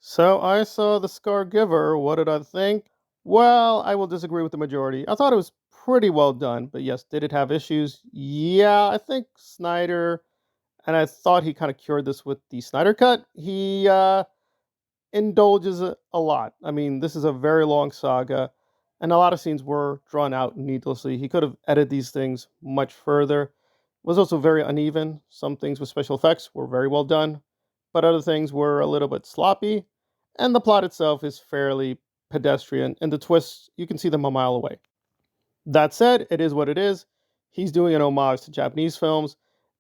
So I saw the Scargiver. What did I think? Well, I will disagree with the majority. I thought it was pretty well done, but yes, did it have issues? Yeah, I think Snyder, and I thought he kind of cured this with the Snyder cut. He indulges a lot. I mean, this is a very long saga, and a lot of scenes were drawn out needlessly. He could have edited these things much further. It was also very uneven. Some things with special effects were very well done, but other things were a little bit sloppy, and the plot itself is fairly pedestrian, and the twists, you can see them a mile away. That said, it is what it is. He's doing an homage to Japanese films,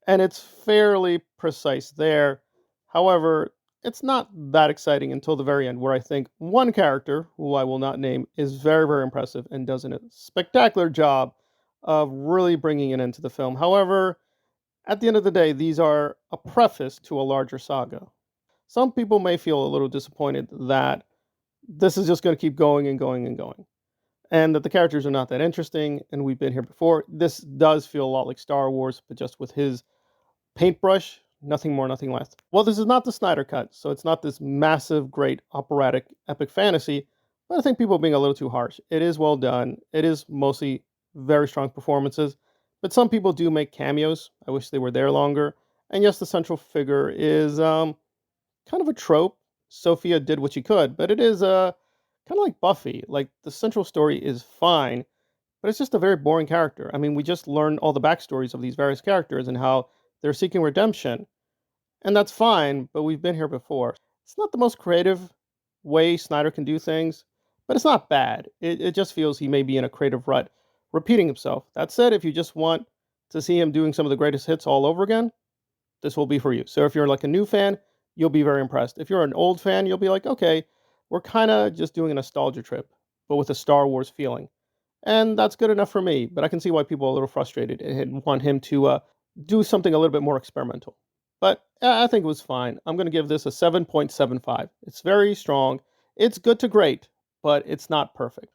and it's fairly precise there. However, it's not that exciting until the very end, where I think one character, who I will not name, is very, very impressive and does a spectacular job of really bringing it into the film. However, at the end of the day, these are a preface to a larger saga. Some people may feel a little disappointed that this is just going to keep going and going and going, and that the characters are not that interesting, and we've been here before. This does feel a lot like Star Wars, but just with his paintbrush, nothing more, nothing less. Well, this is not the Snyder cut, so it's not this massive, great, operatic, epic fantasy, but I think people are being a little too harsh. It is well done. It is mostly very strong performances, but some people do make cameos. I wish they were there longer. And yes, the central figure is kind of a trope. Sophia did what she could, but it is kind of like Buffy. Like the central story is fine, but it's just a very boring character. I mean, we just learn all the backstories of these various characters and how they're seeking redemption, and that's fine. But we've been here before. It's not the most creative way Snyder can do things, but it's not bad. It just feels he may be in a creative rut, repeating himself. That said, if you just want to see him doing some of the greatest hits all over again, this will be for you. So if you're like a new fan, you'll be very impressed. If you're an old fan, you'll be like, okay, we're kind of just doing a nostalgia trip, but with a Star Wars feeling. And that's good enough for me, but I can see why people are a little frustrated and want him to do something a little bit more experimental. But I think it was fine. I'm going to give this a 7.75. It's very strong. It's good to great, but it's not perfect.